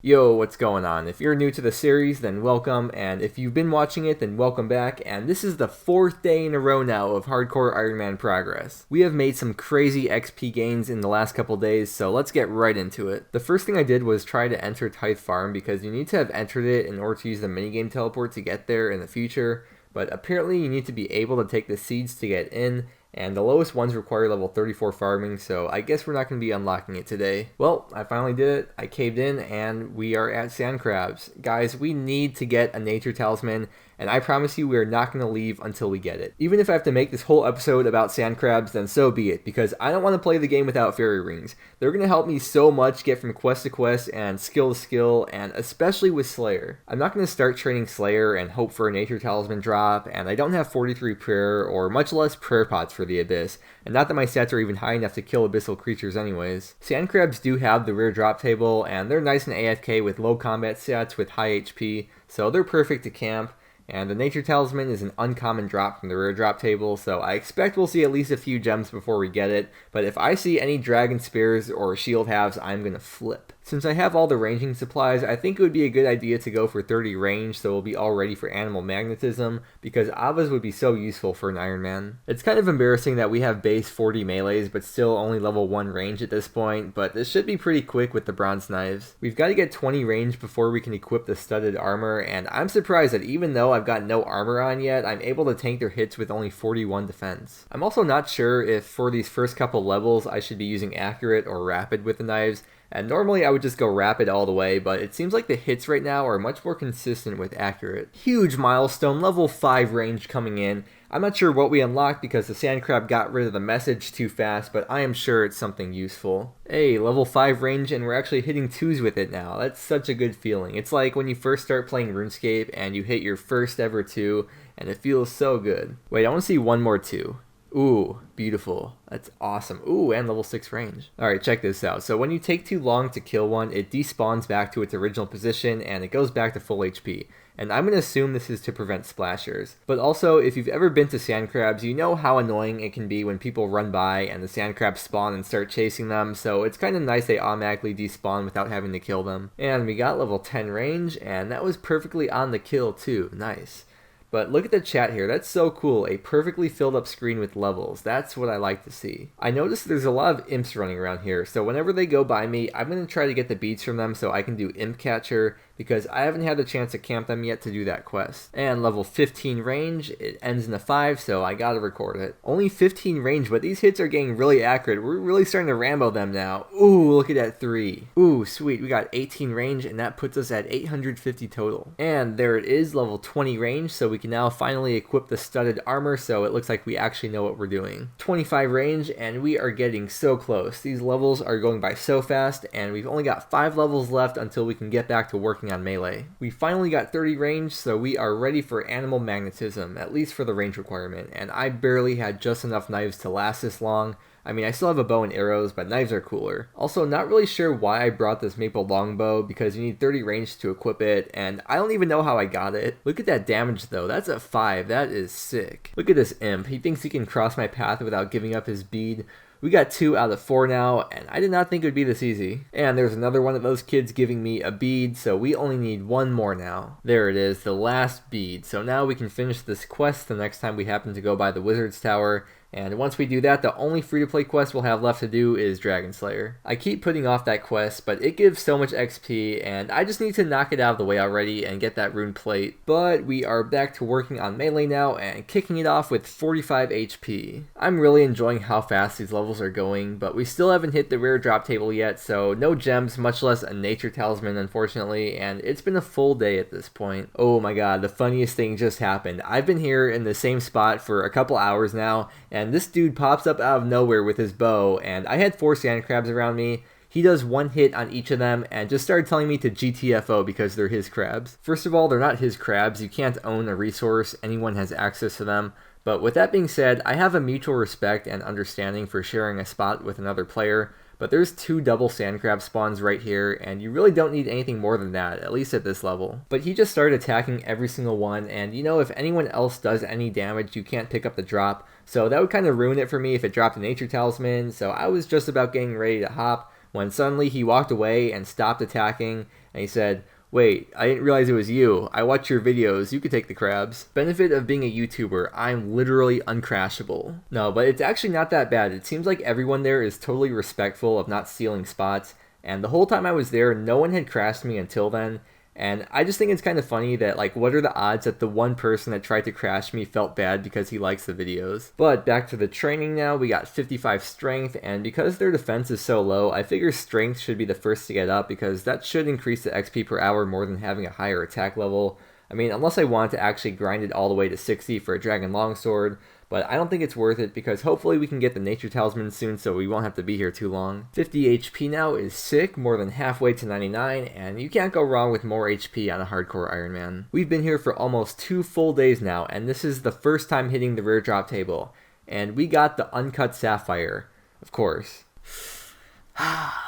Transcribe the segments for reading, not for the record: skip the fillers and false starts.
Yo, what's going on? If you're new to the series, then welcome, and if you've been watching it, then welcome back, and this is the 4th day in a row now of hardcore Iron Man progress. We have made some crazy XP gains in the last couple days, so let's get right into it. The first thing I did was try to enter Tithe Farm because you need to have entered it in order to use the minigame teleport to get there in the future, but apparently you need to be able to take the seeds to get in, and the lowest ones require level 34 farming, so I guess we're not going to be unlocking it today. Well, I finally did it. I caved in, and we are at Sand Crabs. Guys, we need to get a nature talisman, and I promise you we are not going to leave until we get it. Even if I have to make this whole episode about sand crabs, then so be it, because I don't want to play the game without fairy rings. They're going to help me so much get from quest to quest and skill to skill, and especially with Slayer. I'm not going to start training Slayer and hope for a nature talisman drop, and I don't have 43 prayer, or much less prayer pots for the Abyss, and not that my stats are even high enough to kill abyssal creatures anyways. Sand crabs do have the rare drop table, and they're nice and AFK with low combat stats with high HP, so they're perfect to camp. And the Nature Talisman is an uncommon drop from the rare drop table, so I expect we'll see at least a few gems before we get it, but if I see any Dragon Spears or Shield Halves, I'm gonna flip. Since I have all the ranging supplies, I think it would be a good idea to go for 30 range so we'll be all ready for Animal Magnetism, because Avas would be so useful for an Iron Man. It's kind of embarrassing that we have base 40 melees but still only level 1 range at this point, but this should be pretty quick with the bronze knives. We've got to get 20 range before we can equip the studded armor, and I'm surprised that even though I've got no armor on yet, I'm able to tank their hits with only 41 defense. I'm also not sure if for these first couple levels I should be using accurate or rapid with the knives, and normally I would just go rapid all the way, but it seems like the hits right now are much more consistent with accurate. Huge milestone, level 5 range coming in. I'm not sure what we unlocked because the sand crab got rid of the message too fast, but I am sure it's something useful. Hey, level 5 range, and we're actually hitting 2s with it now. That's such a good feeling. It's like when you first start playing RuneScape and you hit your first ever 2, and it feels so good. Wait, I want to see one more 2. Ooh, beautiful. That's awesome. Ooh, and level 6 range. Alright, check this out. So when you take too long to kill one, it despawns back to its original position and it goes back to full HP. And I'm going to assume this is to prevent splashers. But also, if you've ever been to sand crabs, you know how annoying it can be when people run by and the sand crabs spawn and start chasing them, so it's kind of nice they automatically despawn without having to kill them. And we got level 10 range, and that was perfectly on the kill too. Nice. But look at the chat here, that's so cool, a perfectly filled up screen with levels, that's what I like to see. I noticed there's a lot of imps running around here, so whenever they go by me, I'm going to try to get the beads from them so I can do imp catcher, because I haven't had the chance to camp them yet to do that quest. And level 15 range, it ends in a 5, so I gotta record it. Only 15 range, but these hits are getting really accurate, we're really starting to Rambo them now. Ooh, look at that 3. Ooh, sweet, we got 18 range, and that puts us at 850 total. And there it is, level 20 range, so we can now finally equip the studded armor, so it looks like we actually know what we're doing. 25 range, and we are getting so close. These levels are going by so fast, and we've only got 5 levels left until we can get back to working on melee. We finally got 30 range, so we are ready for Animal Magnetism, at least for the range requirement, and I barely had just enough knives to last this long. I mean, I still have a bow and arrows, but knives are cooler. Also, not really sure why I brought this maple longbow, because you need 30 range to equip it, and I don't even know how I got it. Look at that damage though, that's a 5, that is sick. Look at this imp, he thinks he can cross my path without giving up his bead. We got 2 out of 4 now, and I did not think it would be this easy. And there's another one of those kids giving me a bead, so we only need 1 more now. There it is, the last bead. So now we can finish this quest the next time we happen to go by the Wizard's Tower. And once we do that, the only free-to-play quest we'll have left to do is Dragon Slayer. I keep putting off that quest, but it gives so much XP, and I just need to knock it out of the way already and get that rune plate. But we are back to working on melee now and kicking it off with 45 HP. I'm really enjoying how fast these levels are going, but we still haven't hit the rare drop table yet, so no gems, much less a nature talisman unfortunately, and it's been a full day at this point. Oh my god, the funniest thing just happened. I've been here in the same spot for a couple hours now, and this dude pops up out of nowhere with his bow, and I had 4 sand crabs around me. He does 1 hit on each of them and just started telling me to GTFO because they're his crabs. First of all, they're not his crabs, you can't own a resource, anyone has access to them. But with that being said, I have a mutual respect and understanding for sharing a spot with another player, but there's 2 double sand crab spawns right here, and you really don't need anything more than that, at least at this level. But he just started attacking every single one, and you know, if anyone else does any damage, you can't pick up the drop, so that would kind of ruin it for me if it dropped a nature talisman, so I was just about getting ready to hop when suddenly he walked away and stopped attacking, and he said, "Wait, I didn't realize it was you. I watch your videos. You could take the crabs." Benefit of being a YouTuber, I'm literally uncrashable. No, but it's actually not that bad. It seems like everyone there is totally respectful of not stealing spots, and the whole time I was there, no one had crashed me until then. And I just think it's kind of funny that, like, what are the odds that the one person that tried to crash me felt bad because he likes the videos? But back to the training now, we got 55 strength, and because their defense is so low, I figure strength should be the first to get up because that should increase the XP per hour more than having a higher attack level. I mean, unless I want to actually grind it all the way to 60 for a Dragon Longsword, but I don't think it's worth it because hopefully we can get the Nature Talisman soon so we won't have to be here too long. 50 HP now is sick, more than halfway to 99, and you can't go wrong with more HP on a hardcore Iron Man. We've been here for almost 2 full days now, and this is the first time hitting the rare drop table, and we got the uncut Sapphire, of course.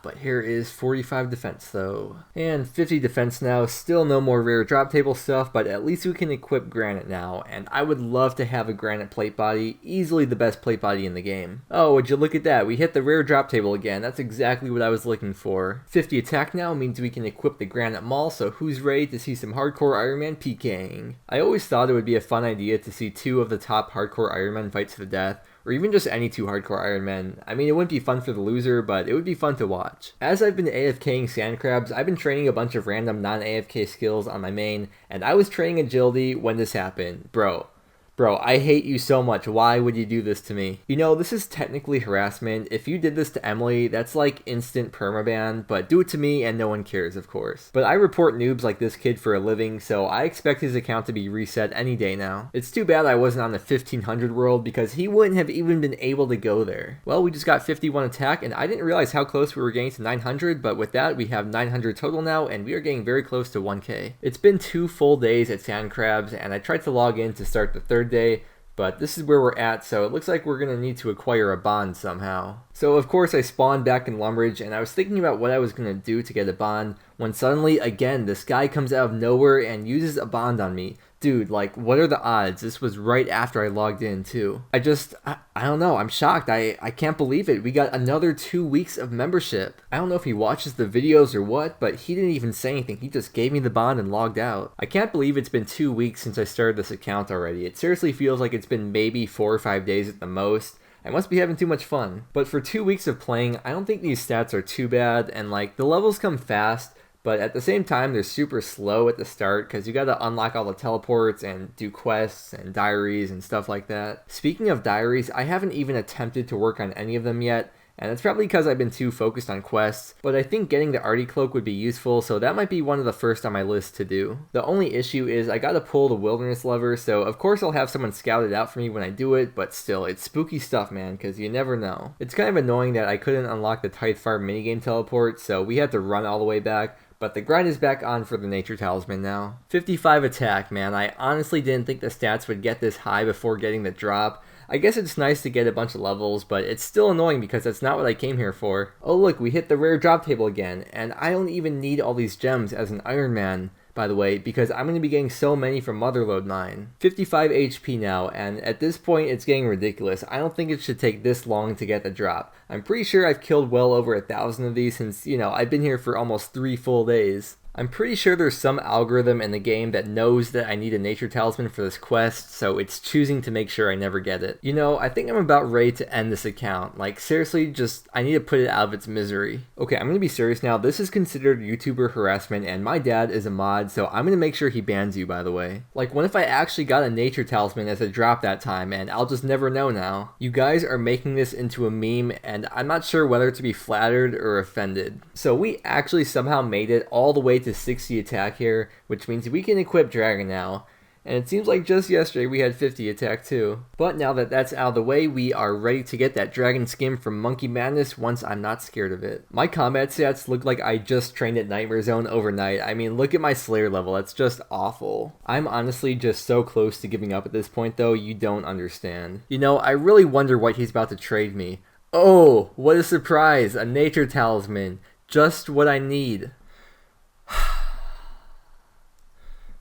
But here is 45 defense though. And 50 defense now, still no more rare drop table stuff, but at least we can equip granite now, and I would love to have a granite plate body, easily the best plate body in the game. Oh, would you look at that, we hit the rare drop table again, that's exactly what I was looking for. 50 attack now means we can equip the granite maul, so who's ready to see some hardcore Iron Man PKing? I always thought it would be a fun idea to see 2 of the top hardcore Iron Men fight to the death, or even just any 2 hardcore Iron Men. I mean, it wouldn't be fun for the loser, but it would be fun to watch. As I've been AFKing sand crabs, I've been training a bunch of random non-AFK skills on my main, and I was training agility when this happened. Bro, I hate you so much. Why would you do this to me? You know, this is technically harassment. If you did this to Emily, that's like instant permaban, but do it to me and no one cares, of course. But I report noobs like this kid for a living, so I expect his account to be reset any day now. It's too bad I wasn't on the 1500 world because he wouldn't have even been able to go there. Well, we just got 51 attack, and I didn't realize how close we were getting to 900, but with that, we have 900 total now, and we are getting very close to 1k. It's been 2 full days at Sand Crabs, and I tried to log in to start the 3rd day, but this is where we're at, so it looks like we're gonna need to acquire a bond somehow. So of course I spawned back in Lumbridge, and I was thinking about what I was gonna do to get a bond, when suddenly, again, this guy comes out of nowhere and uses a bond on me. Dude, like, what are the odds? This was right after I logged in, too. I don't know, I'm shocked. I can't believe it. We got another 2 weeks of membership. I don't know if he watches the videos or what, but he didn't even say anything. He just gave me the bond and logged out. I can't believe it's been 2 weeks since I started this account already. It seriously feels like it's been maybe 4 or 5 days at the most. I must be having too much fun. But for 2 weeks of playing, I don't think these stats are too bad, and like, the levels come fast, but at the same time, they're super slow at the start because you gotta unlock all the teleports and do quests and diaries and stuff like that. Speaking of diaries, I haven't even attempted to work on any of them yet, and it's probably because I've been too focused on quests, but I think getting the Artie Cloak would be useful, so that might be one of the first on my list to do. The only issue is I gotta pull the wilderness lever, so of course I'll have someone scout it out for me when I do it, but still, it's spooky stuff, man, because you never know. It's kind of annoying that I couldn't unlock the Tithe Farm minigame teleport, so we had to run all the way back, but the grind is back on for the Nature Talisman now. 55 attack, man. I honestly didn't think the stats would get this high before getting the drop. I guess it's nice to get a bunch of levels, but it's still annoying because that's not what I came here for. Oh look, we hit the rare drop table again, and I don't even need all these gems as an Iron Man, by the way, because I'm going to be getting so many from Motherlode 9. 55 HP now, and at this point it's getting ridiculous. I don't think it should take this long to get the drop. I'm pretty sure I've killed well over 1,000 of these since, you know, I've been here for almost 3 full days. I'm pretty sure there's some algorithm in the game that knows that I need a Nature Talisman for this quest, so it's choosing to make sure I never get it. You know, I think I'm about ready to end this account. Like, seriously, just, I need to put it out of its misery. Okay, I'm gonna be serious now. This is considered YouTuber harassment, and my dad is a mod, so I'm gonna make sure he bans you, by the way. Like, what if I actually got a Nature Talisman as a drop that time, and I'll just never know now? You guys are making this into a meme, and I'm not sure whether to be flattered or offended. So we actually somehow made it all the way to 60 attack here, which means we can equip Dragon now. And it seems like just yesterday we had 50 attack too. But now that that's out of the way, we are ready to get that Dragon skin from Monkey Madness once I'm not scared of it. My combat stats look like I just trained at Nightmare Zone overnight. I mean, look at my Slayer level, that's just awful. I'm honestly just so close to giving up at this point though, you don't understand. You know, I really wonder what he's about to trade me. Oh, what a surprise, a Nature Talisman. Just what I need.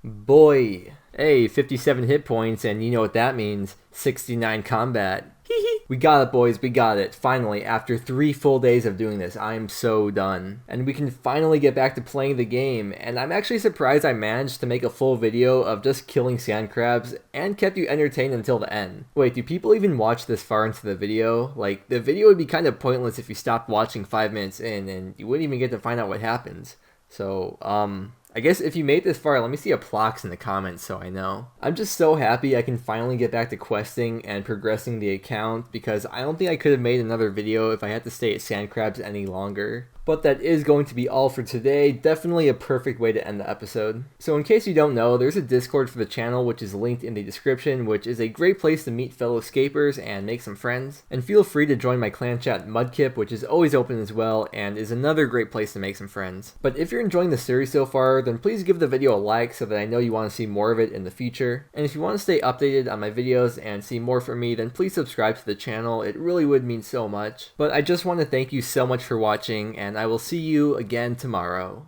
Boy. Hey, 57 hit points, and you know what that means. 69 combat. Hee hee. We got it, boys, we got it. Finally, after 3 full days of doing this, I'm so done. And we can finally get back to playing the game, and I'm actually surprised I managed to make a full video of just killing sand crabs and kept you entertained until the end. Wait, do people even watch this far into the video? Like, the video would be kind of pointless if you stopped watching 5 minutes in and you wouldn't even get to find out what happens. So, I guess if you made this far, let me see a Plox in the comments so I know. I'm just so happy I can finally get back to questing and progressing the account, because I don't think I could have made another video if I had to stay at sand crabs any longer. But that is going to be all for today. Definitely a perfect way to end the episode. So in case you don't know, there's a Discord for the channel which is linked in the description, which is a great place to meet fellow escapers and make some friends. And feel free to join my clan chat Mudkip, which is always open as well and is another great place to make some friends. But if you're enjoying the series so far, then please give the video a like so that I know you want to see more of it in the future. And if you want to stay updated on my videos and see more from me, then please subscribe to the channel. It really would mean so much. But I just want to thank you so much for watching, and I will see you again tomorrow.